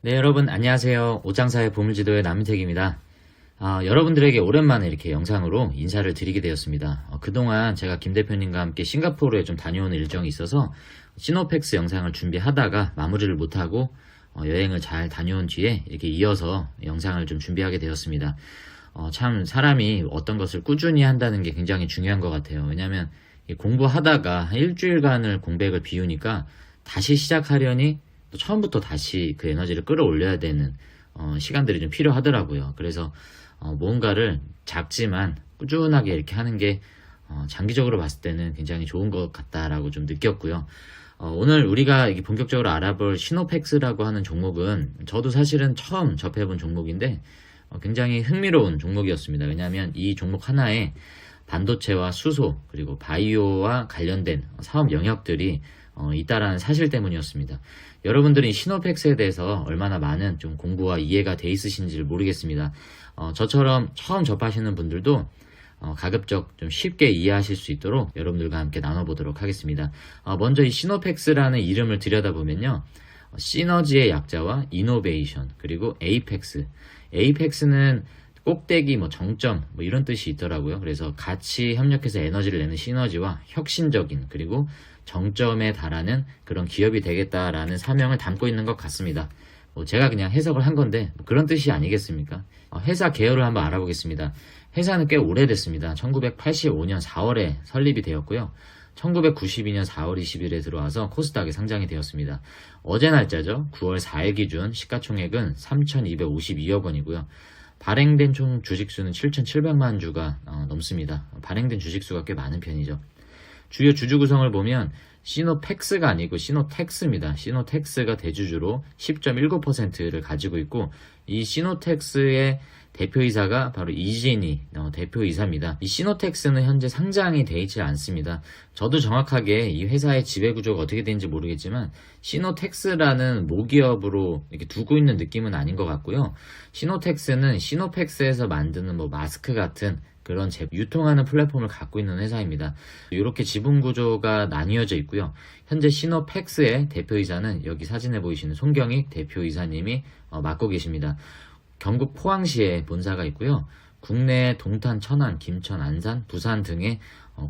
네, 여러분 안녕하세요. 옷장사의 보물지도의 남인택입니다. 여러분들에게 오랜만에 이렇게 영상으로 인사를 드리게 되었습니다. 그동안 제가 김 대표님과 함께 싱가포르에 좀 다녀오는 일정이 있어서 시노팩스 영상을 준비하다가 마무리를 못하고 여행을 잘 다녀온 뒤에 이렇게 이어서 영상을 좀 준비하게 되었습니다. 참 사람이 어떤 것을 꾸준히 한다는 게 굉장히 중요한 것 같아요. 왜냐하면 공부하다가 한 일주일간을 공백을 비우니까 다시 시작하려니 또 처음부터 다시 그 에너지를 끌어올려야 되는 시간들이 좀 필요하더라고요. 그래서 뭔가를 작지만 꾸준하게 이렇게 하는 게 장기적으로 봤을 때는 굉장히 좋은 것 같다라고 좀 느꼈고요. 오늘 우리가 이게 본격적으로 알아볼 시노팩스라고 하는 종목은 저도 사실은 처음 접해본 종목인데 굉장히 흥미로운 종목이었습니다. 왜냐하면 이 종목 하나에 반도체와 수소 그리고 바이오와 관련된 사업 영역들이 있다라는 사실 때문이었습니다. 여러분들이 시노팩스에 대해서 얼마나 많은 좀 공부와 이해가 돼 있으신지를 모르겠습니다. 저처럼 처음 접하시는 분들도 가급적 좀 쉽게 이해하실 수 있도록 여러분들과 함께 나눠보도록 하겠습니다. 먼저 이 시노팩스라는 이름을 들여다보면요. 시너지의 약자와 이노베이션 그리고 에이펙스. 에이펙스는 꼭대기, 정점, 이런 뜻이 있더라고요. 그래서 같이 협력해서 에너지를 내는 시너지와 혁신적인, 그리고 정점에 달하는 그런 기업이 되겠다라는 사명을 담고 있는 것 같습니다. 제가 그냥 해석을 한 건데, 그런 뜻이 아니겠습니까? 회사 개요를 한번 알아보겠습니다. 회사는 꽤 오래됐습니다. 1985년 4월에 설립이 되었고요. 1992년 4월 20일에 들어와서 코스닥에 상장이 되었습니다. 어제 날짜죠. 9월 4일 기준 시가총액은 3,252억 원이고요. 발행된 총 주식수는 7,700만 주가 넘습니다. 발행된 주식수가 꽤 많은 편이죠. 주요 주주 구성을 보면 시노팩스가 아니고 시노텍스입니다. 시노텍스가 대주주로 10.19%를 가지고 있고 이 시노텍스의 대표이사가 바로 이진희 대표이사입니다. 이 시노텍스는 현재 상장이 돼 있지 않습니다. 저도 정확하게 이 회사의 지배구조가 어떻게 되는지 모르겠지만 시노텍스라는 모기업으로 이렇게 두고 있는 느낌은 아닌 것 같고요. 시노텍스는 시노팩스에서 만드는 마스크 같은 그런 유통하는 플랫폼을 갖고 있는 회사입니다. 이렇게 지분 구조가 나뉘어져 있고요. 현재 시노팩스의 대표이사는 여기 사진에 보이시는 송경익 대표이사님이 맡고 계십니다. 경북 포항시에 본사가 있고요. 국내 동탄, 천안, 김천, 안산, 부산 등의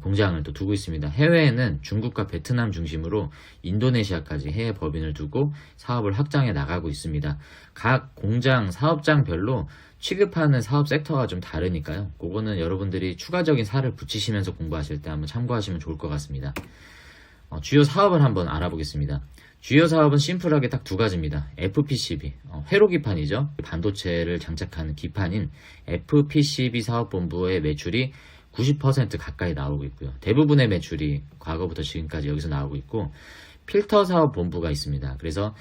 공장을 또 두고 있습니다. 해외에는 중국과 베트남 중심으로 인도네시아까지 해외 법인을 두고 사업을 확장해 나가고 있습니다. 각 공장 사업장별로 취급하는 사업 섹터가 좀 다르니까요. 그거는 여러분들이 추가적인 살을 붙이시면서 공부하실 때 한번 참고하시면 좋을 것 같습니다. 주요 사업을 한번 알아보겠습니다. 주요 사업은 심플하게 딱 두 가지입니다. FPCB, 회로기판이죠. 반도체를 장착하는 기판인 FPCB 사업본부의 매출이 90% 가까이 나오고 있고요. 대부분의 매출이 과거부터 지금까지 여기서 나오고 있고 필터 사업 본부가 있습니다. 그래서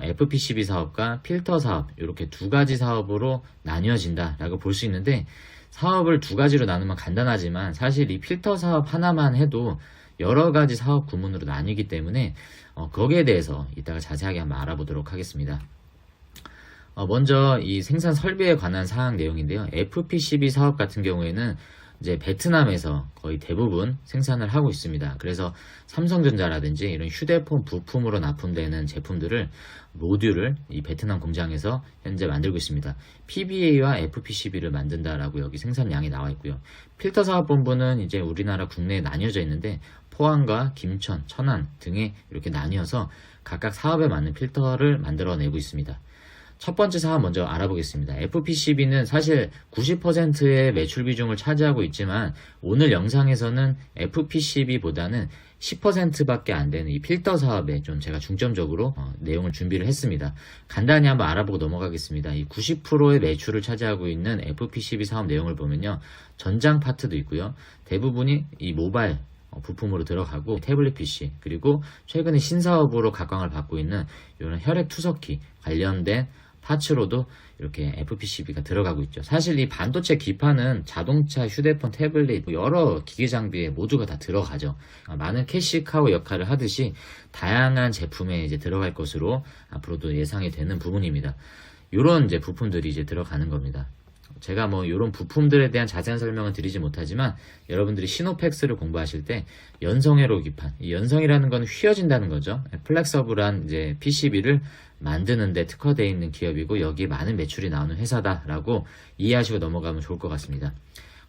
FPCB 사업과 필터 사업 이렇게 두 가지 사업으로 나뉘어진다라고 볼 수 있는데 사업을 두 가지로 나누면 간단하지만 사실 이 필터 사업 하나만 해도 여러 가지 사업 구문으로 나뉘기 때문에 거기에 대해서 이따가 자세하게 한번 알아보도록 하겠습니다. 먼저 이 생산 설비에 관한 사항 내용인데요. FPCB 사업 같은 경우에는 이제 베트남에서 거의 대부분 생산을 하고 있습니다. 그래서 삼성전자라든지 이런 휴대폰 부품으로 납품되는 제품들을 모듈을 이 베트남 공장에서 현재 만들고 있습니다. PBA와 FPCB를 만든다라고 여기 생산량이 나와 있고요. 필터 사업본부는 이제 우리나라 국내에 나뉘어져 있는데 포항과 김천, 천안 등에 이렇게 나뉘어서 각각 사업에 맞는 필터를 만들어내고 있습니다. 첫 번째 사업 먼저 알아보겠습니다. FPCB는 사실 90%의 매출 비중을 차지하고 있지만 오늘 영상에서는 FPCB보다는 10%밖에 안 되는 이 필터 사업에 좀 제가 중점적으로 내용을 준비를 했습니다. 간단히 한번 알아보고 넘어가겠습니다. 이 90%의 매출을 차지하고 있는 FPCB 사업 내용을 보면요. 전장 파트도 있고요. 대부분이 이 모바일 부품으로 들어가고 태블릿 PC 그리고 최근에 신사업으로 각광을 받고 있는 이런 혈액 투석기 관련된 파츠로도 이렇게 FPCB가 들어가고 있죠. 사실 이 반도체 기판은 자동차, 휴대폰, 태블릿 여러 기계 장비에 모두가 다 들어가죠. 많은 캐시카우 역할을 하듯이 다양한 제품에 이제 들어갈 것으로 앞으로도 예상이 되는 부분입니다. 이런 이제 부품들이 이제 들어가는 겁니다. 제가 뭐 이런 부품들에 대한 자세한 설명은 드리지 못하지만 여러분들이 시노펙스를 공부하실 때 연성회로 기판, 이 연성이라는 건 휘어진다는 거죠. 플렉서블한 이제 PCB를 만드는 데 특화되어 있는 기업이고 여기에 많은 매출이 나오는 회사다라고 이해하시고 넘어가면 좋을 것 같습니다.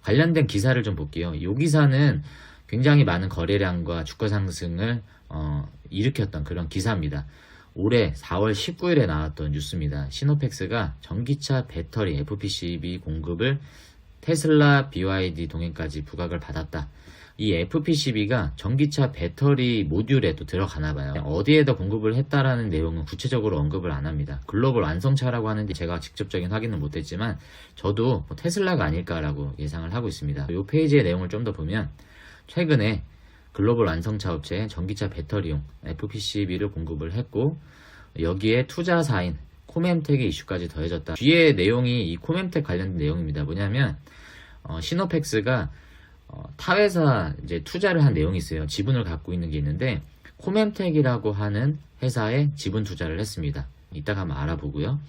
관련된 기사를 좀 볼게요. 이 기사는 굉장히 많은 거래량과 주가 상승을 일으켰던 그런 기사입니다. 올해 4월 19일에 나왔던 뉴스입니다. 시노펙스가 전기차 배터리 FPCB 공급을 테슬라, BYD 동행까지 부각을 받았다. 이 FPCB가 전기차 배터리 모듈에 또 들어가나 봐요. 어디에다 공급을 했다라는 내용은 구체적으로 언급을 안 합니다. 글로벌 완성차라고 하는데 제가 직접적인 확인은 못했지만 저도 뭐 테슬라가 아닐까라고 예상을 하고 있습니다. 이 페이지의 내용을 좀 더 보면 최근에 글로벌 완성차 업체에 전기차 배터리용 FPCB를 공급을 했고 여기에 투자사인 코멘텍의 이슈까지 더해졌다. 뒤에 내용이 이 코멘텍 관련된 내용입니다. 뭐냐면 시노펙스가 타회사 이제 투자를 한 내용이 있어요. 지분을 갖고 있는 게 있는데 코멘텍이라고 하는 회사에 지분 투자를 했습니다. 이따가 한번 알아보고요.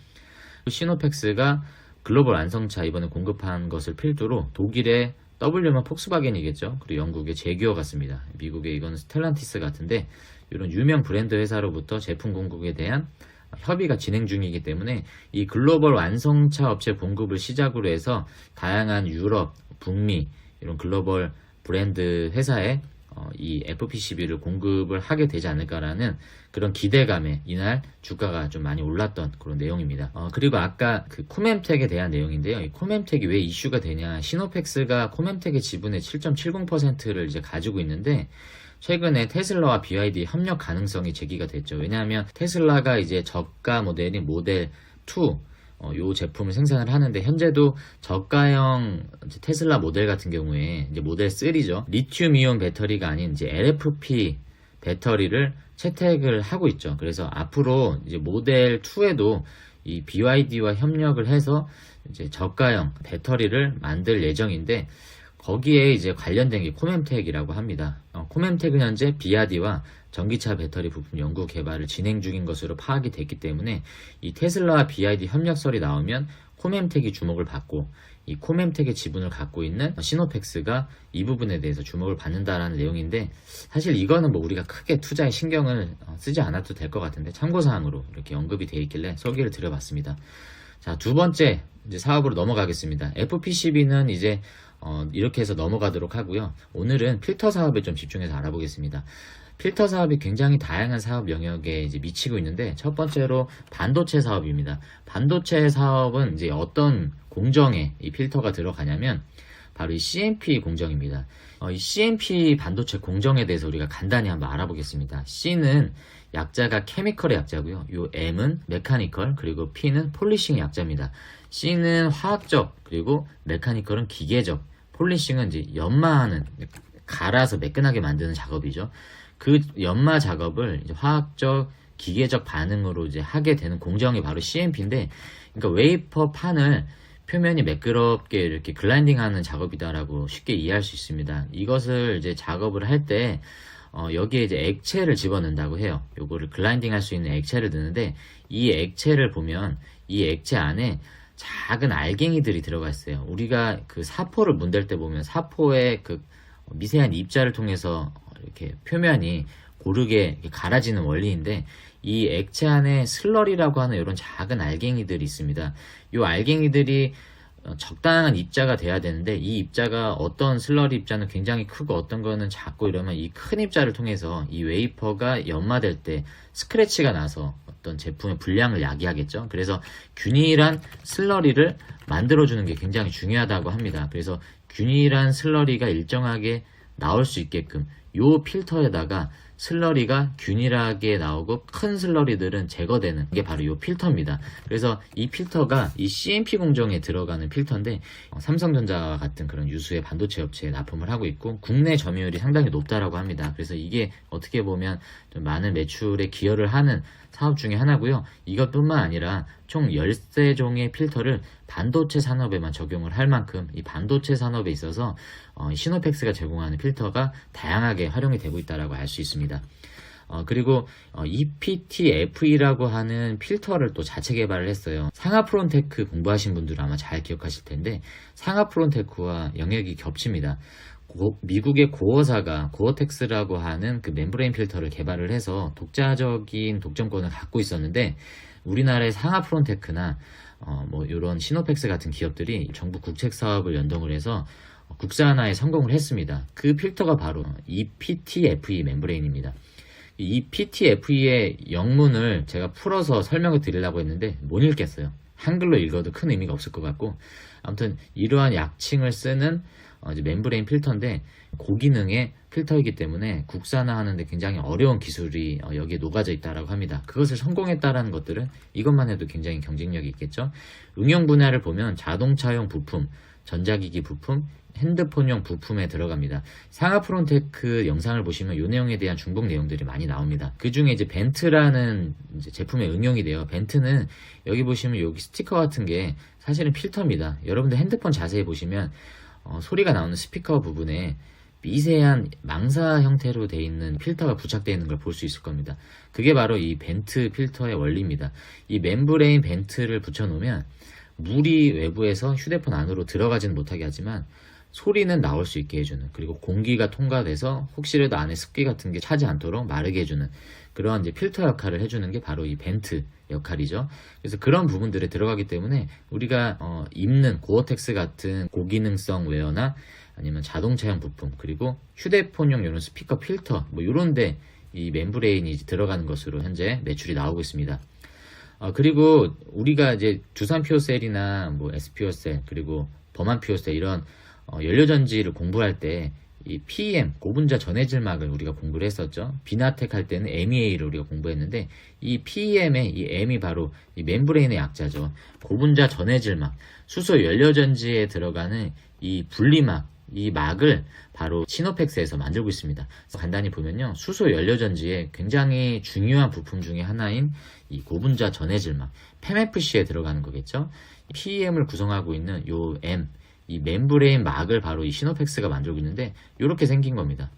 시노펙스가 글로벌 완성차 이번에 공급한 것을 필두로 독일의 W면 폭스바겐이겠죠. 그리고 영국의 제규어 같습니다. 미국의 이건 스텔란티스 같은데 이런 유명 브랜드 회사로부터 제품 공급에 대한 협의가 진행 중이기 때문에 이 글로벌 완성차 업체 공급을 시작으로 해서 다양한 유럽, 북미 이런 글로벌 브랜드 회사에 이 FPCB를 공급을 하게 되지 않을까라는 그런 기대감에 이날 주가가 좀 많이 올랐던 그런 내용입니다. 그리고 아까 그 코멘텍에 대한 내용인데요. 이 코멘텍이 왜 이슈가 되냐? 시노펙스가 코멘텍의 지분의 7.70%를 이제 가지고 있는데 최근에 테슬라와 BYD 협력 가능성이 제기가 됐죠. 왜냐하면 테슬라가 이제 저가 모델인 모델 2 요 제품을 생산을 하는데 현재도 저가형 테슬라 모델 같은 경우에 이제 모델 3죠. 리튬 이온 배터리가 아닌 이제 LFP 배터리를 채택을 하고 있죠. 그래서 앞으로 이제 모델 2에도 이 BYD와 협력을 해서 이제 저가형 배터리를 만들 예정인데 거기에 이제 관련된 게 코멘텍이라고 합니다. 코멘텍은 현재 비아디와 전기차 배터리 부품 연구 개발을 진행 중인 것으로 파악이 됐기 때문에 이 테슬라와 BYD 협력설이 나오면 코멘텍이 주목을 받고 이 코멘텍의 지분을 갖고 있는 시노펙스가 이 부분에 대해서 주목을 받는다라는 내용인데 사실 이거는 뭐 우리가 크게 투자에 신경을 쓰지 않아도 될 것 같은데 참고사항으로 이렇게 언급이 되어 있길래 소개를 드려봤습니다. 자, 두 번째 이제 사업으로 넘어가겠습니다. FPCB는 이제 이렇게 해서 넘어가도록 하고요. 오늘은 필터 사업에 좀 집중해서 알아보겠습니다. 필터 사업이 굉장히 다양한 사업 영역에 이제 미치고 있는데 첫 번째로 반도체 사업입니다. 반도체 사업은 이제 어떤 공정에 이 필터가 들어가냐면 바로 이 CMP 공정입니다. 이 CMP 반도체 공정에 대해서 우리가 간단히 한번 알아보겠습니다. C는 약자가 케미컬의 약자고요. 요 M은 메카니컬 그리고 P는 폴리싱의 약자입니다. C는 화학적 그리고 메카니컬은 기계적, 폴리싱은 이제 연마하는 갈아서 매끈하게 만드는 작업이죠. 그 연마 작업을 이제 화학적, 기계적 반응으로 이제 하게 되는 공정이 바로 CMP인데, 그러니까 웨이퍼 판을 표면이 매끄럽게 이렇게 글라인딩하는 작업이다라고 쉽게 이해할 수 있습니다. 이것을 이제 작업을 할 때 여기에 이제 액체를 집어넣는다고 해요. 요거를 글라인딩 할 수 있는 액체를 넣는데 이 액체를 보면 이 액체 안에 작은 알갱이들이 들어가 있어요. 우리가 그 사포를 문댈 때 보면 사포의 그 미세한 입자를 통해서 이렇게 표면이 고르게 갈아지는 원리인데 이 액체 안에 슬러리라고 하는 이런 작은 알갱이들이 있습니다. 이 알갱이들이 적당한 입자가 돼야 되는데 이 입자가 어떤 슬러리 입자는 굉장히 크고 어떤 거는 작고 이러면 이 큰 입자를 통해서 이 웨이퍼가 연마될 때 스크래치가 나서 어떤 제품의 불량을 야기하겠죠. 그래서 균일한 슬러리를 만들어주는 게 굉장히 중요하다고 합니다. 그래서 균일한 슬러리가 일정하게 나올 수 있게끔 요 필터에다가 슬러리가 균일하게 나오고 큰 슬러리들은 제거되는 게 바로 요 필터입니다. 그래서 이 필터가 이 CMP 공정에 들어가는 필터인데 삼성전자와 같은 그런 유수의 반도체 업체에 납품을 하고 있고 국내 점유율이 상당히 높다라고 합니다. 그래서 이게 어떻게 보면 좀 많은 매출에 기여를 하는 사업 중에 하나고요. 이것뿐만 아니라 총 13종의 필터를 반도체 산업에만 적용을 할 만큼 이 반도체 산업에 있어서 시노펙스가 제공하는 필터가 다양하게 활용이 되고 있다고 알 수 있습니다. 그리고 EPTFE라고 하는 필터를 또 자체 개발을 했어요. 상하프론테크 공부하신 분들은 아마 잘 기억하실 텐데 상하프론테크와 영역이 겹칩니다. 미국의 고어사가 고어텍스라고 하는 그 멤브레인 필터를 개발을 해서 독자적인 독점권을 갖고 있었는데 우리나라의 상하프론테크나 뭐 이런 시노펙스 같은 기업들이 정부 국책 사업을 연동을 해서 국산화에 성공을 했습니다. 그 필터가 바로 EPTFE 멤브레인입니다. 이 PTFE의 영문을 제가 풀어서 설명을 드리려고 했는데 못 읽겠어요. 한글로 읽어도 큰 의미가 없을 것 같고 아무튼 이러한 약칭을 쓰는 이제 멤브레인 필터인데 고기능의 필터이기 때문에 국산화하는데 굉장히 어려운 기술이 여기에 녹아져 있다라고 합니다. 그것을 성공했다라는 것들은 이것만 해도 굉장히 경쟁력이 있겠죠. 응용 분야를 보면 자동차용 부품, 전자기기 부품, 핸드폰용 부품에 들어갑니다. 상하프론테크 영상을 보시면 이 내용에 대한 중복 내용들이 많이 나옵니다. 그 중에 이제 벤트라는 이제 제품에 응용이 돼요. 벤트는 여기 보시면 여기 스티커 같은 게 사실은 필터입니다. 여러분들 핸드폰 자세히 보시면 소리가 나오는 스피커 부분에 미세한 망사 형태로 되어 있는 필터가 부착되어 있는 걸 볼 수 있을 겁니다. 그게 바로 이 벤트 필터의 원리입니다. 이 멤브레인 벤트를 붙여놓으면 물이 외부에서 휴대폰 안으로 들어가지는 못하게 하지만 소리는 나올 수 있게 해주는, 그리고 공기가 통과돼서 혹시라도 안에 습기 같은 게 차지 않도록 마르게 해주는 그런 이제 필터 역할을 해주는 게 바로 이 벤트 역할이죠. 그래서 그런 부분들에 들어가기 때문에 우리가 입는 고어텍스 같은 고기능성 웨어나 아니면 자동차용 부품, 그리고 휴대폰용 이런 스피커 필터 뭐 이런데 이 멤브레인이 들어가는 것으로 현재 매출이 나오고 있습니다. 그리고 우리가 이제 두산 퓨어셀이나 뭐 SPO셀 그리고 범한 퓨어셀 이런 연료전지를 공부할 때 이 PEM 고분자 전해질막을 우리가 공부를 했었죠. 비나텍 할 때는 MEA를 우리가 공부했는데 이 PEM의 이 M이 바로 이 멤브레인의 약자죠. 고분자 전해질막, 수소 연료전지에 들어가는 이 분리막, 이 막을 바로 시노펙스에서 만들고 있습니다. 간단히 보면요, 수소 연료전지의 굉장히 중요한 부품 중에 하나인 이 고분자 전해질막, PEMFC에 들어가는 거겠죠. PEM을 구성하고 있는 요 M, 이 멤브레인 막을 바로 이 시노펙스가 만들고 있는데 이렇게 생긴 겁니다.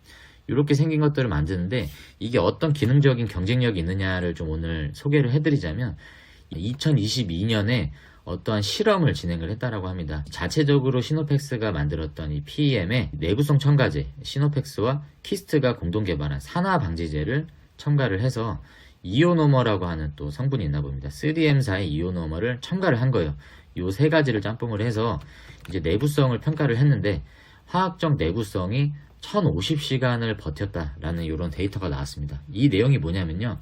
이렇게 생긴 것들을 만드는데 이게 어떤 기능적인 경쟁력이 있느냐를 좀 오늘 소개를 해드리자면 2022년에 어떠한 실험을 진행을 했다라고 합니다. 자체적으로 시노펙스가 만들었던 이 PEM의 내구성 첨가제 시노펙스와 키스트가 공동 개발한 산화 방지제를 첨가를 해서 이오노머라고 하는 또 성분이 있나 봅니다. 3M사의 이오노머를 첨가를 한 거예요. 요 세 가지를 짬뽕을 해서 이제 내구성을 평가를 했는데 화학적 내구성이 1050시간을 버텼다라는 이런 데이터가 나왔습니다. 이 내용이 뭐냐면요.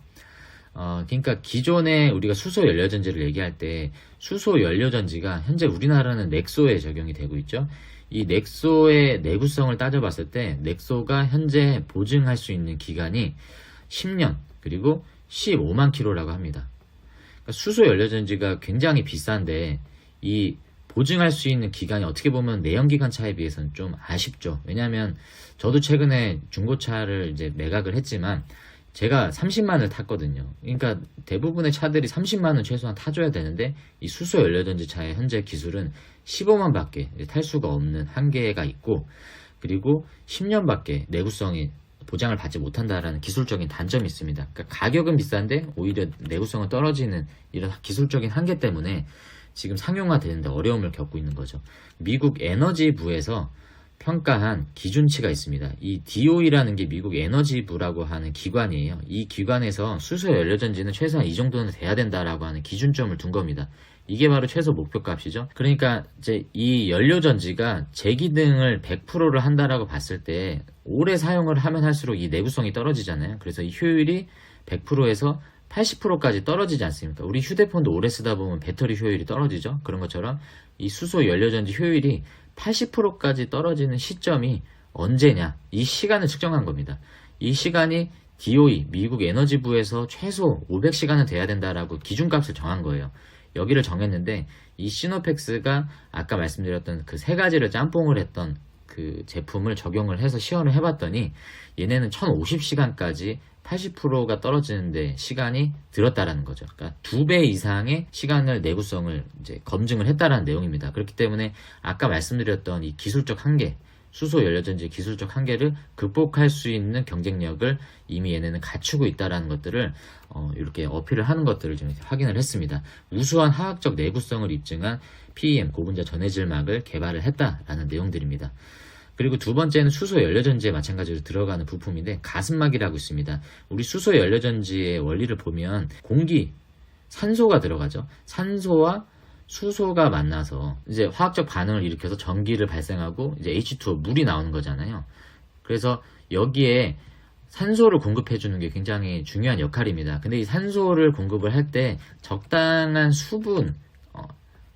그러니까 기존에 우리가 수소 연료전지를 얘기할 때 수소 연료전지가 현재 우리나라는 넥소에 적용이 되고 있죠. 이 넥소의 내구성을 따져봤을 때 넥소가 현재 보증할 수 있는 기간이 10년 그리고 15만 킬로라고 합니다. 그러니까 수소 연료전지가 굉장히 비싼데 이 보증할 수 있는 기간이 어떻게 보면 내연기관차에 비해서는 좀 아쉽죠. 왜냐하면 저도 최근에 중고차를 이제 매각을 했지만 제가 30만을 탔거든요. 그러니까 대부분의 차들이 30만은 최소한 타줘야 되는데 이 수소 연료전지 차의 현재 기술은 15만밖에 탈 수가 없는 한계가 있고, 그리고 10년밖에 내구성이 보장을 받지 못한다라는 기술적인 단점이 있습니다. 그러니까 가격은 비싼데 오히려 내구성은 떨어지는 이런 기술적인 한계 때문에 지금 상용화되는데 어려움을 겪고 있는 거죠. 미국 에너지부에서 평가한 기준치가 있습니다. 이 DOE라는 게 미국 에너지부라고 하는 기관이에요. 이 기관에서 수소 연료전지는 최소한 이 정도는 돼야 된다라고 하는 기준점을 둔 겁니다. 이게 바로 최소 목표값이죠. 그러니까 이제 이 연료전지가 제기등을 100%를 한다라고 봤을 때 오래 사용을 하면 할수록 이 내구성이 떨어지잖아요. 그래서 이 효율이 100%에서 80%까지 떨어지지 않습니까? 우리 휴대폰도 오래 쓰다 보면 배터리 효율이 떨어지죠. 그런 것처럼 이 수소 연료전지 효율이 80%까지 떨어지는 시점이 언제냐? 이 시간을 측정한 겁니다. 이 시간이 DOE, 미국 에너지부에서 최소 500시간은 돼야 된다라고 기준값을 정한 거예요. 여기를 정했는데 이 시노펙스가 아까 말씀드렸던 그 세 가지를 짬뽕을 했던 그 제품을 적용을 해서 시연을 해봤더니 얘네는 1050시간까지 80%가 떨어지는데 시간이 들었다라는 거죠. 그러니까 2배 이상의 시간을 내구성을 이제 검증을 했다라는 내용입니다. 그렇기 때문에 아까 말씀드렸던 이 기술적 한계, 수소 연료전지 기술적 한계를 극복할 수 있는 경쟁력을 이미 얘네는 갖추고 있다라는 것들을 이렇게 어필을 하는 것들을 좀 확인을 했습니다. 우수한 화학적 내구성을 입증한 PEM 고분자 전해질막을 개발을 했다라는 내용들입니다. 그리고 두 번째는 수소 연료전지에 마찬가지로 들어가는 부품인데 가습막이라고 있습니다. 우리 수소 연료전지의 원리를 보면 공기, 산소가 들어가죠. 산소와 수소가 만나서 이제 화학적 반응을 일으켜서 전기를 발생하고 이제 H2O 물이 나오는 거잖아요. 그래서 여기에 산소를 공급해 주는 게 굉장히 중요한 역할입니다. 근데 이 산소를 공급을 할 때 적당한 수분,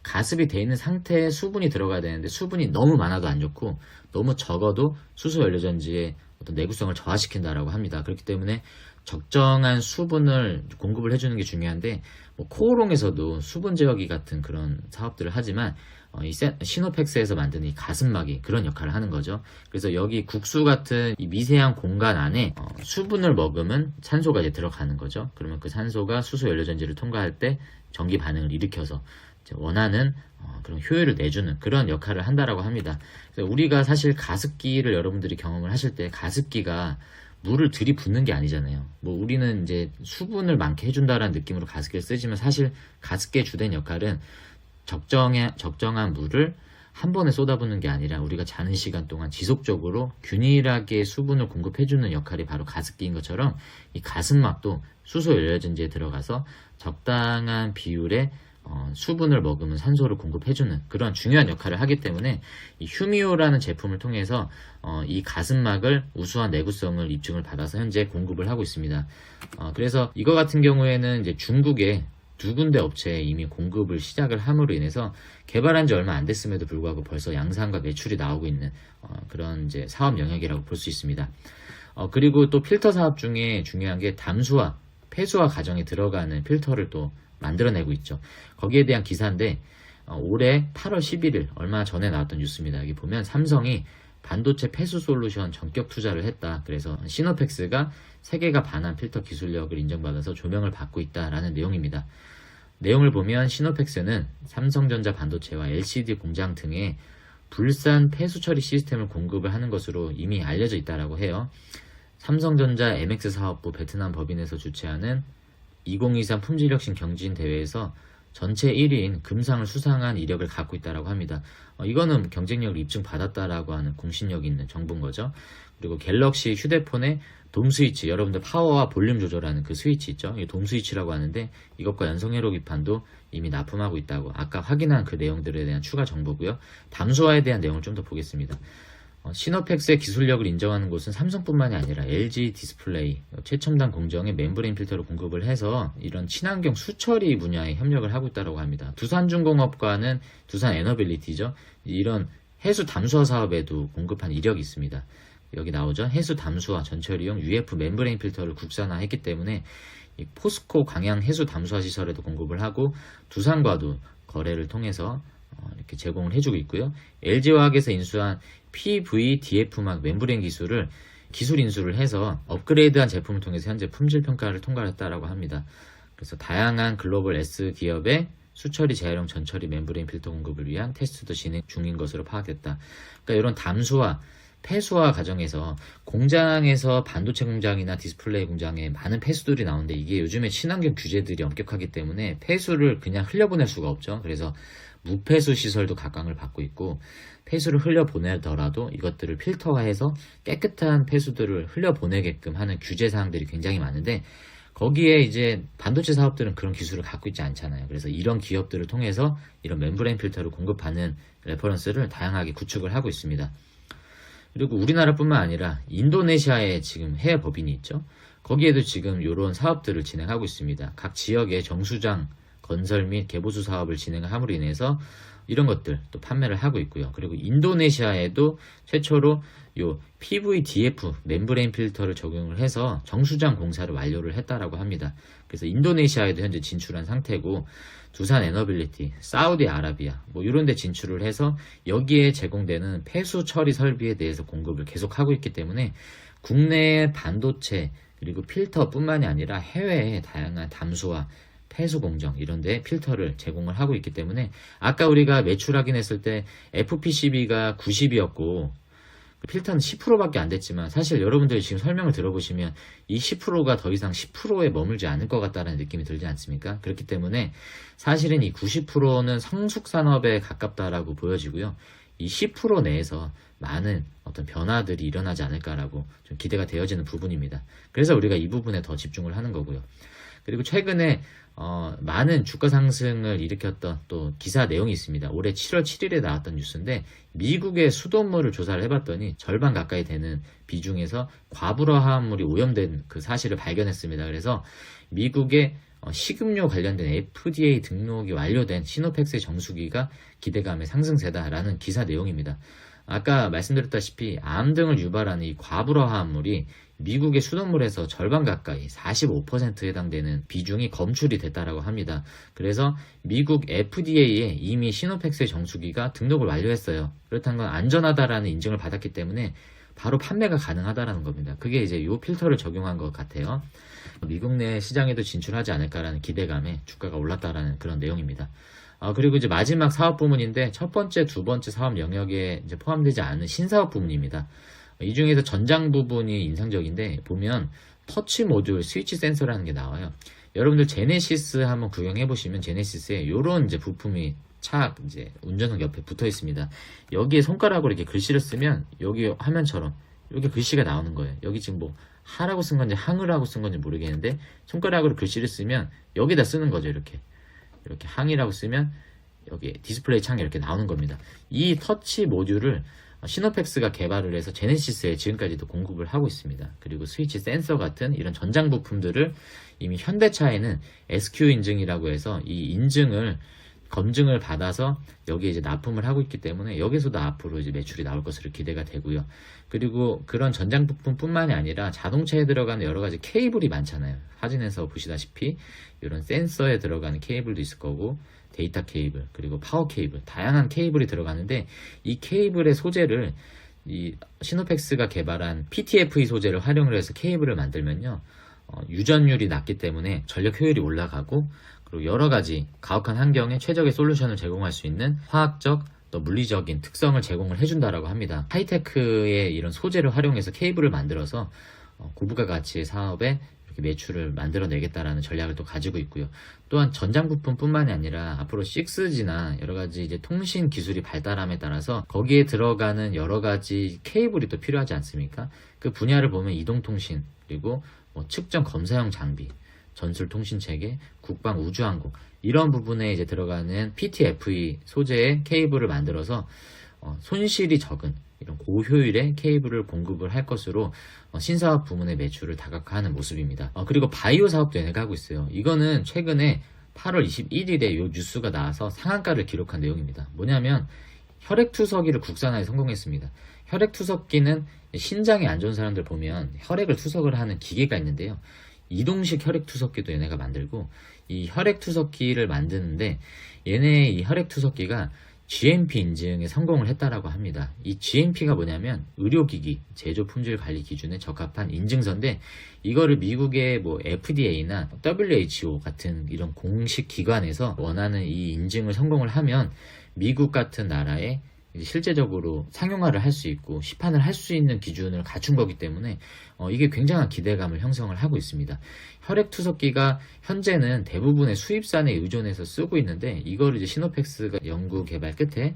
가습이 되어 있는 상태에 수분이 들어가야 되는데 수분이 너무 많아도 안 좋고 너무 적어도 수소 연료전지의 어떤 내구성을 저하시킨다라고 합니다. 그렇기 때문에 적정한 수분을 공급을 해주는 게 중요한데 뭐 코오롱에서도 수분 제어기 같은 그런 사업들을 하지만 이 시노펙스에서 만든 이 가습막이 그런 역할을 하는 거죠. 그래서 여기 국수 같은 이 미세한 공간 안에 수분을 머금은 산소가 이제 들어가는 거죠. 그러면 그 산소가 수소 연료전지를 통과할 때 전기 반응을 일으켜서 원하는 그런 효율을 내주는 그런 역할을 한다라고 합니다. 그래서 우리가 사실 가습기를 여러분들이 경험을 하실 때 가습기가 물을 들이붓는 게 아니잖아요. 뭐 우리는 이제 수분을 많게 해준다라는 느낌으로 가습기를 쓰지만 사실 가습기의 주된 역할은 적정한 물을 한 번에 쏟아붓는 게 아니라 우리가 자는 시간 동안 지속적으로 균일하게 수분을 공급해주는 역할이 바로 가습기인 것처럼 이 가습막도 수소 연료전지에 들어가서 적당한 비율의 수분을 머금은 산소를 공급해주는 그런 중요한 역할을 하기 때문에 이 휴미오라는 제품을 통해서 이 가습막을 우수한 내구성을 입증을 받아서 현재 공급을 하고 있습니다. 그래서 이거 같은 경우에는 이제 중국의 두 군데 업체에 이미 공급을 시작을 함으로 인해서 개발한 지 얼마 안 됐음에도 불구하고 벌써 양산과 매출이 나오고 있는 그런 이제 사업 영역이라고 볼 수 있습니다. 그리고 또 필터 사업 중에 중요한 게 담수화, 폐수화 과정에 들어가는 필터를 또 만들어내고 있죠. 거기에 대한 기사인데 올해 8월 11일 얼마 전에 나왔던 뉴스입니다. 여기 보면 삼성이 반도체 폐수 솔루션 전격 투자를 했다. 그래서 시노펙스가 세계가 반한 필터 기술력을 인정받아서 조명을 받고 있다라는 내용입니다. 내용을 보면 시노펙스는 삼성전자 반도체와 LCD 공장 등의 불산 폐수 처리 시스템을 공급을 하는 것으로 이미 알려져 있다라고 해요. 삼성전자 MX 사업부 베트남 법인에서 주최하는 2023 품질혁신 경진 대회에서 전체 1위인 금상을 수상한 이력을 갖고 있다고 합니다. 이거는 경쟁력을 입증받았다라고 하는 공신력 있는 정보인 거죠. 그리고 갤럭시 휴대폰의 돔 스위치, 여러분들 파워와 볼륨 조절하는 그 스위치 있죠. 이게 돔 스위치라고 하는데 이것과 연성회로 기판도 이미 납품하고 있다고 아까 확인한 그 내용들에 대한 추가 정보고요. 담수화에 대한 내용을 좀 더 보겠습니다. 시노펙스의 기술력을 인정하는 곳은 삼성뿐만이 아니라 LG 디스플레이, 최첨단 공정의 멤브레인 필터를 공급을 해서 이런 친환경 수처리 분야에 협력을 하고 있다고 합니다. 두산중공업과는 두산 에너빌리티죠. 이런 해수 담수화 사업에도 공급한 이력이 있습니다. 여기 나오죠. 해수 담수화 전처리용 UF 멤브레인 필터를 국산화했기 때문에 이 포스코 광양 해수 담수화 시설에도 공급을 하고 두산과도 거래를 통해서 이렇게 제공을 해주고 있고요. LG화학에서 인수한 PVDF막 멤브레인 기술을 기술 인수를 해서 업그레이드한 제품을 통해서 현재 품질 평가를 통과했다라고 합니다. 그래서 다양한 글로벌 S 기업의 수처리 재활용 전처리 멤브레인 필터 공급을 위한 테스트도 진행 중인 것으로 파악됐다. 그러니까 이런 담수화, 폐수화 과정에서 공장에서 반도체 공장이나 디스플레이 공장에 많은 폐수들이 나오는데 이게 요즘에 친환경 규제들이 엄격하기 때문에 폐수를 그냥 흘려보낼 수가 없죠. 그래서 무폐수 시설도 각광을 받고 있고 폐수를 흘려보내더라도 이것들을 필터화해서 깨끗한 폐수들을 흘려보내게끔 하는 규제 사항들이 굉장히 많은데 거기에 이제 반도체 사업들은 그런 기술을 갖고 있지 않잖아요. 그래서 이런 기업들을 통해서 이런 멤브레인 필터를 공급하는 레퍼런스를 다양하게 구축을 하고 있습니다. 그리고 우리나라뿐만 아니라 인도네시아에 지금 해외 법인이 있죠. 거기에도 지금 이런 사업들을 진행하고 있습니다. 각 지역의 정수장 건설 및 개보수 사업을 진행을 함으로 인해서 이런 것들 또 판매를 하고 있고요. 그리고 인도네시아에도 최초로 요 PVDF 멤브레인 필터를 적용을 해서 정수장 공사를 완료를 했다라고 합니다. 그래서 인도네시아에도 현재 진출한 상태고 두산 에너빌리티, 사우디아라비아 뭐 이런 데 진출을 해서 여기에 제공되는 폐수 처리 설비에 대해서 공급을 계속하고 있기 때문에 국내의 반도체 그리고 필터뿐만이 아니라 해외의 다양한 담수화 폐수 공정 이런 데 필터를 제공을 하고 있기 때문에 아까 우리가 매출 확인했을 때 FPCB가 90이었고 필터는 10%밖에 안 됐지만 사실 여러분들이 지금 설명을 들어보시면 이 10%가 더 이상 10%에 머물지 않을 것 같다는 느낌이 들지 않습니까? 그렇기 때문에 사실은 이 90%는 성숙산업에 가깝다라고 보여지고요. 이 10% 내에서 많은 어떤 변화들이 일어나지 않을까라고 좀 기대가 되어지는 부분입니다. 그래서 우리가 이 부분에 더 집중을 하는 거고요. 그리고 최근에 많은 주가 상승을 일으켰던 또 기사 내용이 있습니다. 올해 7월 7일에 나왔던 뉴스인데 미국의 수돗물을 조사를 해봤더니 절반 가까이 되는 비중에서 과불어 화합물이 오염된 그 사실을 발견했습니다. 그래서 미국의 식음료 관련된 FDA 등록이 완료된 시노펙스의 정수기가 기대감의 상승세다라는 기사 내용입니다. 아까 말씀드렸다시피 암 등을 유발하는 이 과불어 화합물이 미국의 수돗물에서 절반 가까이 45%에 해당되는 비중이 검출이 됐다라고 합니다. 그래서 미국 FDA에 이미 시노펙스의 정수기가 등록을 완료했어요. 그렇다는 건 안전하다라는 인증을 받았기 때문에 바로 판매가 가능하다라는 겁니다. 그게 이제 이 필터를 적용한 것 같아요. 미국 내 시장에도 진출하지 않을까라는 기대감에 주가가 올랐다라는 그런 내용입니다. 그리고 이제 마지막 사업 부문인데 첫 번째, 두 번째 사업 영역에 이제 포함되지 않은 신사업 부문입니다. 이 중에서 전장 부분이 인상적인데 보면 터치 모듈 스위치 센서라는 게 나와요. 여러분들 제네시스 한번 구경해 보시면 제네시스에 이런 이제 부품이 착 이제 운전석 옆에 붙어 있습니다. 여기에 손가락으로 이렇게 글씨를 쓰면 여기 화면처럼 이렇게 글씨가 나오는 거예요. 여기 지금 뭐 하라고 쓴 건지 항으라고 쓴 건지 모르겠는데 손가락으로 글씨를 쓰면 여기다 쓰는 거죠. 이렇게 항이라고 쓰면 여기 디스플레이 창에 이렇게 나오는 겁니다. 이 터치 모듈을 시노펙스가 개발을 해서 제네시스에 지금까지도 공급을 하고 있습니다. 그리고 스위치 센서 같은 이런 전장 부품들을 이미 현대차에는 SQ 인증이라고 해서 이 인증을 검증을 받아서 여기에 이제 납품을 하고 있기 때문에 여기서도 앞으로 이제 매출이 나올 것으로 기대가 되고요. 그리고 그런 전장 부품뿐만이 아니라 자동차에 들어가는 여러 가지 케이블이 많잖아요. 사진에서 보시다시피 이런 센서에 들어가는 케이블도 있을 거고 데이터 케이블 그리고 파워 케이블 다양한 케이블이 들어가는데 이 케이블의 소재를 이 시노펙스가 개발한 PTFE 소재를 활용을 해서 케이블을 만들면요. 유전율이 낮기 때문에 전력 효율이 올라가고 그리고 여러 가지 가혹한 환경에 최적의 솔루션을 제공할 수 있는 화학적 또 물리적인 특성을 제공을 해준다라고 합니다. 하이테크의 이런 소재를 활용해서 케이블을 만들어서 고부가 가치의 사업에 이렇게 매출을 만들어내겠다라는 전략을 또 가지고 있고요. 또한 전장 부품뿐만이 아니라 앞으로 6G나 여러 가지 이제 통신 기술이 발달함에 따라서 거기에 들어가는 여러 가지 케이블이 또 필요하지 않습니까? 그 분야를 보면 이동통신 그리고 뭐 측정 검사용 장비 전술통신체계, 국방 우주항공 이런 부분에 이제 들어가는 PTFE 소재의 케이블을 만들어서 손실이 적은 이런 고효율의 케이블을 공급을 할 것으로 신사업 부문의 매출을 다각화하는 모습입니다. 그리고 바이오 사업도 얘네가 하고 있어요. 이거는 최근에 8월 21일에 이 뉴스가 나와서 상한가를 기록한 내용입니다. 뭐냐면 혈액투석기를 국산화에 성공했습니다. 혈액투석기는 신장이 안 좋은 사람들 보면 혈액을 투석을 하는 기계가 있는데요. 이동식 혈액투석기도 얘네가 만들고 이 혈액투석기를 만드는데 얘네 이 혈액투석기가 GMP 인증에 성공을 했다라고 합니다. 이 GMP가 뭐냐면 의료기기 제조 품질 관리 기준에 적합한 인증서인데 이거를 미국의 뭐 FDA나 WHO 같은 이런 공식 기관에서 원하는 이 인증을 성공을 하면 미국 같은 나라에 실제적으로 상용화를 할 수 있고 시판을 할 수 있는 기준을 갖춘 거기 때문에 이게 굉장한 기대감을 형성을 하고 있습니다. 혈액투석기가 현재는 대부분의 수입산에 의존해서 쓰고 있는데 이걸 이제 시노펙스가 연구 개발 끝에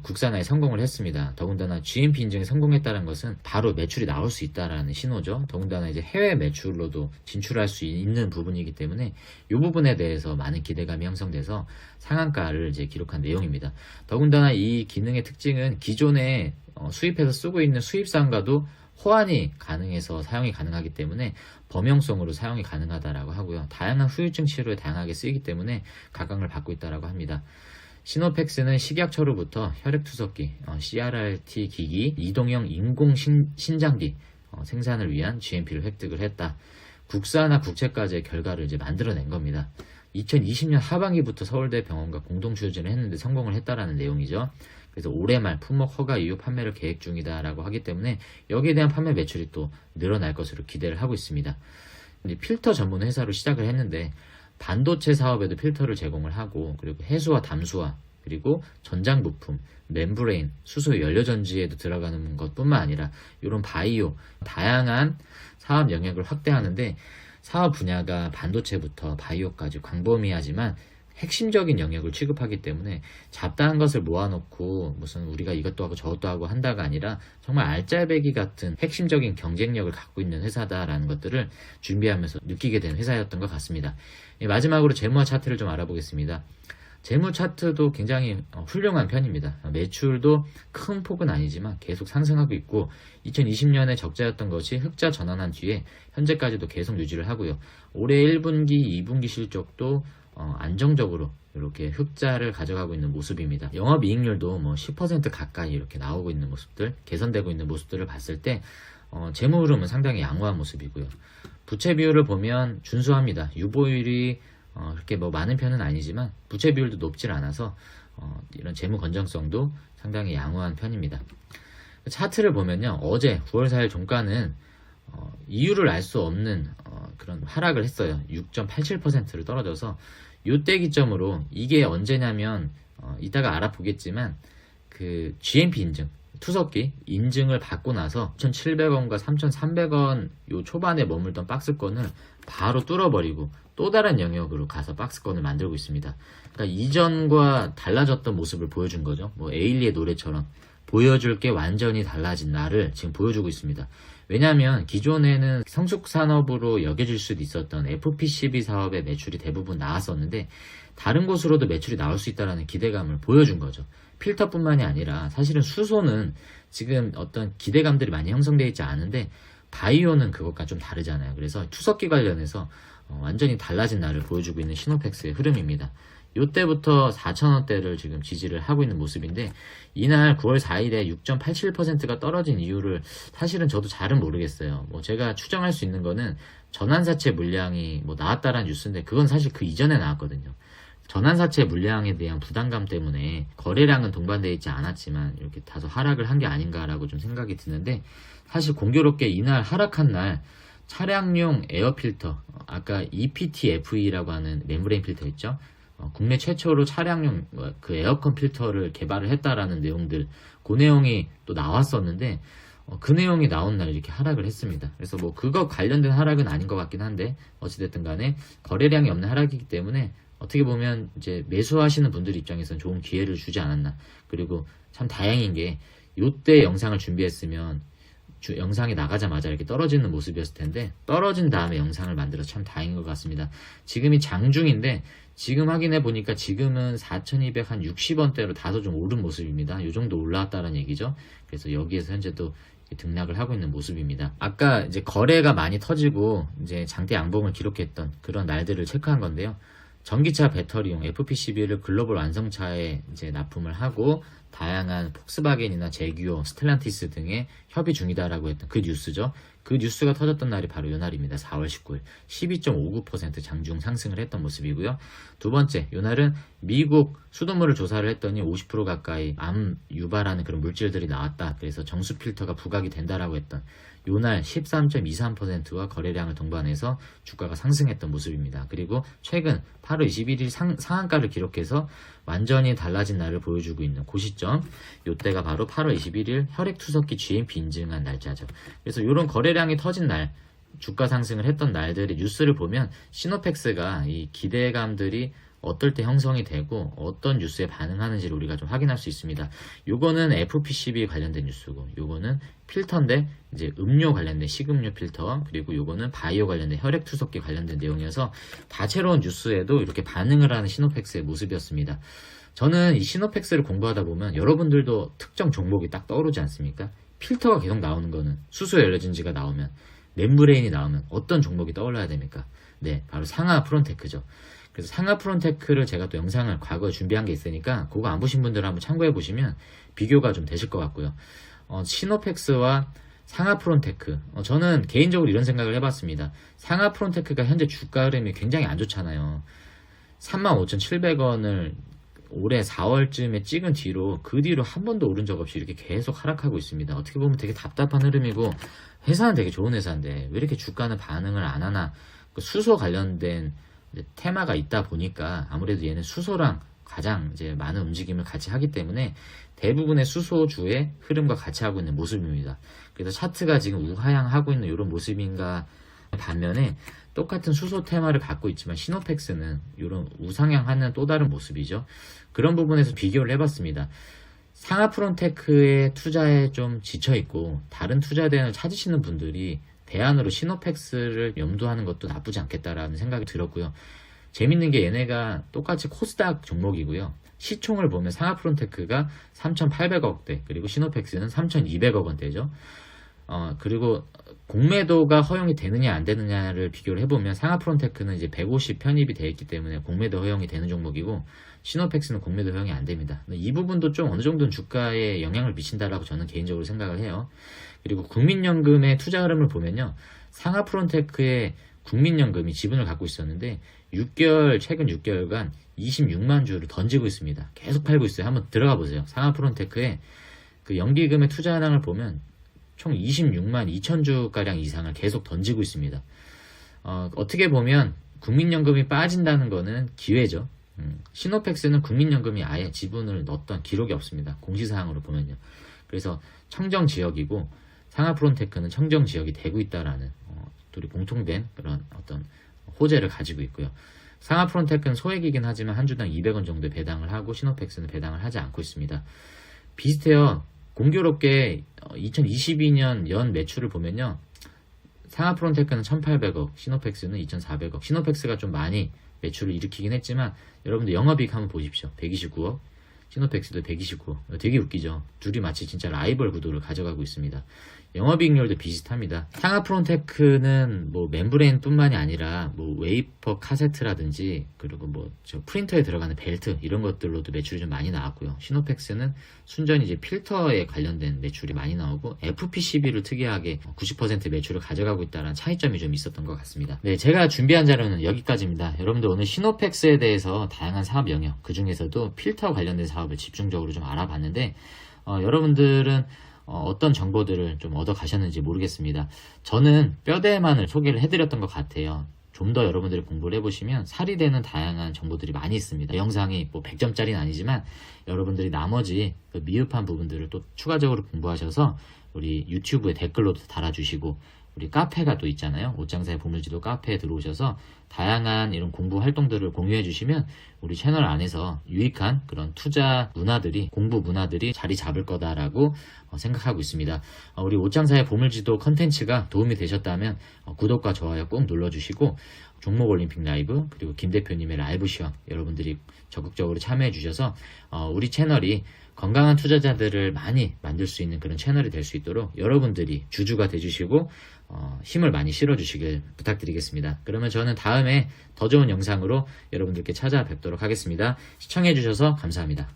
국산화에 성공을 했습니다. 더군다나 GMP 인증에 성공했다는 것은 바로 매출이 나올 수 있다라는 신호죠. 더군다나 이제 해외 매출로도 진출할 수 있는 부분이기 때문에 이 부분에 대해서 많은 기대감이 형성돼서 상한가를 이제 기록한 내용입니다. 더군다나 이 기능의 특징은 기존에 수입해서 쓰고 있는 수입산과도 호환이 가능해서 사용이 가능하기 때문에 범용성으로 사용이 가능하다라고 하고요. 다양한 후유증 치료에 다양하게 쓰이기 때문에 각광을 받고 있다라고 합니다. 시노펙스는 식약처로부터 혈액투석기, CRRT 기기, 이동형 인공신장기 생산을 위한 GMP를 획득을 했다. 국사나 국제까지의 결과를 이제 만들어낸 겁니다. 2020년 하반기부터 서울대 병원과 공동 추진을 했는데 성공을 했다라는 내용이죠. 그래서 올해 말 품목 허가 이후 판매를 계획 중이다라고 하기 때문에 여기에 대한 판매 매출이 또 늘어날 것으로 기대를 하고 있습니다. 필터 전문 회사로 시작을 했는데 반도체 사업에도 필터를 제공을 하고 그리고 해수와 담수화 그리고 전장 부품, 멤브레인, 수소 연료전지에도 들어가는 것뿐만 아니라 이런 바이오, 다양한 사업 영역을 확대하는데 사업 분야가 반도체부터 바이오까지 광범위하지만 핵심적인 영역을 취급하기 때문에 잡다한 것을 모아놓고 무슨 우리가 이것도 하고 저것도 하고 한다가 아니라 정말 알짜배기 같은 핵심적인 경쟁력을 갖고 있는 회사다라는 것들을 준비하면서 느끼게 된 회사였던 것 같습니다. 마지막으로 재무와 차트를 좀 알아보겠습니다. 재무 차트도 굉장히 훌륭한 편입니다. 매출도 큰 폭은 아니지만 계속 상승하고 있고 2020년에 적자였던 것이 흑자 전환한 뒤에 현재까지도 계속 유지를 하고요. 올해 1분기, 2분기 실적도 안정적으로 이렇게 흑자를 가져가고 있는 모습입니다. 영업이익률도 뭐 10% 가까이 이렇게 나오고 있는 모습들, 개선되고 있는 모습들을 봤을 때 재무 흐름은 상당히 양호한 모습이고요. 부채 비율을 보면 준수합니다. 유보율이 그렇게 뭐 많은 편은 아니지만 부채 비율도 높질 않아서 이런 재무 건전성도 상당히 양호한 편입니다. 차트를 보면요, 어제 9월 4일 종가는 이유를 알 수 없는 그런 하락을 했어요. 6.87%를 떨어져서 요때 기점으로 이게 언제냐면 이따가 알아보겠지만 그 GMP 인증, 투석기 인증을 받고 나서 2,700원과 3,300원 요 초반에 머물던 박스권을 바로 뚫어버리고 또 다른 영역으로 가서 박스권을 만들고 있습니다. 그러니까 이전과 달라졌던 모습을 보여준 거죠. 뭐 에일리의 노래처럼 보여줄 게 완전히 달라진 나를 지금 보여주고 있습니다. 왜냐하면 기존에는 성숙 산업으로 여겨질 수도 있었던 FPCB 사업의 매출이 대부분 나왔었는데 다른 곳으로도 매출이 나올 수 있다는 기대감을 보여준 거죠. 필터뿐만이 아니라 사실은 수소는 지금 어떤 기대감들이 많이 형성되어 있지 않은데 바이오는 그것과 좀 다르잖아요. 그래서 투석기 관련해서 완전히 달라진 날을 보여주고 있는 시노펙스의 흐름입니다. 요때부터 4,000원대를 지금 지지를 하고 있는 모습인데 이날 9월 4일에 6.87%가 떨어진 이유를 사실은 저도 잘은 모르겠어요. 뭐 제가 추정할 수 있는 거는 전환사채 물량이 뭐 나왔다라는 뉴스인데 그건 사실 그 이전에 나왔거든요. 전환사채 물량에 대한 부담감 때문에 거래량은 동반되어 있지 않았지만 이렇게 다소 하락을 한 게 아닌가라고 좀 생각이 드는데 사실 공교롭게 이날 하락한 날 차량용 에어필터, 아까 EPTFE라고 하는 멤브레인 필터 있죠? 국내 최초로 차량용 그 에어컨 필터를 개발을 했다라는 내용들, 그 내용이 또 나왔었는데 그 내용이 나온 날 이렇게 하락을 했습니다. 그래서 뭐 그거 관련된 하락은 아닌 것 같긴 한데 어찌됐든 간에 거래량이 없는 하락이기 때문에 어떻게 보면 이제 매수하시는 분들 입장에서는 좋은 기회를 주지 않았나. 그리고 참 다행인 게 요때 영상을 준비했으면 영상이 나가자마자 이렇게 떨어지는 모습이었을 텐데 떨어진 다음에 영상을 만들어서 참 다행인 것 같습니다. 지금이 장중인데 지금 확인해 보니까 지금은 4,260원대로 다소 좀 오른 모습입니다. 이 정도 올라왔다는 얘기죠. 그래서 여기에서 현재 또 등락을 하고 있는 모습입니다. 아까 이제 거래가 많이 터지고 이제 장대 양봉을 기록했던 그런 날들을 체크한 건데요. 전기차 배터리용 FPCB를 글로벌 완성차에 이제 납품을 하고 다양한 폭스바겐이나 제규어, 스텔란티스 등의 협의 중이다라고 했던 그 뉴스죠. 그 뉴스가 터졌던 날이 바로 이 날입니다. 4월 19일 12.59% 장중 상승을 했던 모습이고요. 두 번째, 이 날은 미국 수돗물을 조사를 했더니 50% 가까이 암 유발하는 그런 물질들이 나왔다. 그래서 정수 필터가 부각이 된다라고 했던 요 날 13.23%와 거래량을 동반해서 주가가 상승했던 모습입니다. 그리고 최근 8월 21일 상한가를 기록해서 완전히 달라진 날을 보여주고 있는 그 시점, 요때가 바로 8월 21일 혈액투석기 GMP 인증한 날짜죠. 그래서 이런 거래량이 터진 날, 주가 상승을 했던 날들의 뉴스를 보면 시노펙스가 이 기대감들이 어떨 때 형성이 되고 어떤 뉴스에 반응하는지를 우리가 좀 확인할 수 있습니다. 요거는 FPCB 관련된 뉴스고 요거는 필터인데 이제 음료 관련된 식음료 필터, 그리고 요거는 바이오 관련된 혈액투석기 관련된 내용이어서 다채로운 뉴스에도 이렇게 반응을 하는 시노펙스의 모습이었습니다. 저는 이 시노펙스를 공부하다 보면 여러분들도 특정 종목이 딱 떠오르지 않습니까? 필터가 계속 나오는 거는 수소 연료전지가 나오면, 멤브레인이 나오면 어떤 종목이 떠올라야 됩니까? 네, 바로 상하 프론테크죠. 그래서 상하 프론테크를 제가 또 영상을 과거에 준비한 게 있으니까 그거 안 보신 분들은 한번 참고해 보시면 비교가 좀 되실 것 같고요. 시노펙스와 상하 프론테크, 저는 개인적으로 이런 생각을 해봤습니다. 상하 프론테크가 현재 주가 흐름이 굉장히 안 좋잖아요. 35,700원을 올해 4월쯤에 찍은 뒤로 그 뒤로 한 번도 오른 적 없이 이렇게 계속 하락하고 있습니다. 어떻게 보면 되게 답답한 흐름이고 회사는 되게 좋은 회사인데 왜 이렇게 주가는 반응을 안 하나. 수소 관련된 테마가 있다 보니까 아무래도 얘는 수소랑 가장 이제 많은 움직임을 같이 하기 때문에 대부분의 수소주의 흐름과 같이 하고 있는 모습입니다. 그래서 차트가 지금 우하향하고 있는 이런 모습인가 반면에 똑같은 수소 테마를 갖고 있지만 시노펙스는 이런 우상향하는 또 다른 모습이죠. 그런 부분에서 비교를 해봤습니다. 상하프론테크의 투자에 좀 지쳐있고 다른 투자 대안을 찾으시는 분들이 대안으로 시노펙스를 염두하는 것도 나쁘지 않겠다라는 생각이 들었고요. 재밌는 게 얘네가 똑같이 코스닥 종목이고요. 시총을 보면 상하프론테크가 3,800억대, 그리고 시노펙스는 3,200억 원대죠. 그리고 공매도가 허용이 되느냐 안 되느냐를 비교를 해보면 상하프론테크는 이제 150 편입이 되어 있기 때문에 공매도 허용이 되는 종목이고 시노펙스는 공매도 허용이 안 됩니다. 이 부분도 좀 어느 정도는 주가에 영향을 미친다라고 저는 개인적으로 생각을 해요. 그리고 국민연금의 투자 흐름을 보면요. 상하프론테크의 국민연금이 지분을 갖고 있었는데 최근 6개월간 26만 주를 던지고 있습니다. 계속 팔고 있어요. 한번 들어가 보세요. 상하프론테크의 그 연기금의 투자 현황을 보면 총 26만 2천 주가량 이상을 계속 던지고 있습니다. 어떻게 보면 국민연금이 빠진다는 거는 기회죠. 시노펙스는 국민연금이 아예 지분을 넣었던 기록이 없습니다. 공시사항으로 보면요. 그래서 청정지역이고 상하프론테크는 청정지역이 되고 있다라는 둘이 공통된 그런 어떤 호재를 가지고 있고요. 상하프론테크는 소액이긴 하지만 한 주당 200원 정도 배당을 하고 시노펙스는 배당을 하지 않고 있습니다. 비슷해요. 공교롭게 2022년 연 매출을 보면요. 상하프론테크는 1,800억, 시노펙스는 2,400억. 시노펙스가 좀 많이 매출을 일으키긴 했지만 여러분들 영업이익 한번 보십시오. 129억, 시노펙스도 129억. 되게 웃기죠. 둘이 마치 진짜 라이벌 구도를 가져가고 있습니다. 영업이익률도 비슷합니다. 상하프론테크는 뭐 멤브레인뿐만이 아니라 뭐 웨이퍼 카세트라든지 그리고 뭐 저 프린터에 들어가는 벨트 이런 것들로도 매출이 좀 많이 나왔고요. 시노펙스는 순전히 이제 필터에 관련된 매출이 많이 나오고 FPCB를 특이하게 90% 매출을 가져가고 있다는 차이점이 좀 있었던 것 같습니다. 네, 제가 준비한 자료는 여기까지입니다. 여러분들 오늘 시노펙스에 대해서 다양한 사업 영역, 그 중에서도 필터 관련된 사업을 집중적으로 좀 알아봤는데 여러분들은 어떤 정보들을 좀 얻어 가셨는지 모르겠습니다. 저는 뼈대만을 소개를 해드렸던 것 같아요. 좀 더 여러분들이 공부를 해보시면 살이 되는 다양한 정보들이 많이 있습니다. 영상이 뭐 100점짜리는 아니지만 여러분들이 나머지 그 미흡한 부분들을 또 추가적으로 공부하셔서 우리 유튜브에 댓글로도 달아주시고 우리 카페가 또 있잖아요. 옷장사의 보물지도 카페에 들어오셔서 다양한 이런 공부 활동들을 공유해 주시면 우리 채널 안에서 유익한 그런 투자 문화들이, 공부 문화들이 자리 잡을 거다라고 생각하고 있습니다. 우리 옷장사의 보물지도 컨텐츠가 도움이 되셨다면 구독과 좋아요 꼭 눌러주시고 종목올림픽 라이브 그리고 김 대표님의 라이브 시황 여러분들이 적극적으로 참여해 주셔서 우리 채널이 건강한 투자자들을 많이 만들 수 있는 그런 채널이 될 수 있도록 여러분들이 주주가 돼주시고 힘을 많이 실어주시길 부탁드리겠습니다. 그러면 저는 다음에 더 좋은 영상으로 여러분들께 찾아뵙도록 하겠습니다. 시청해주셔서 감사합니다.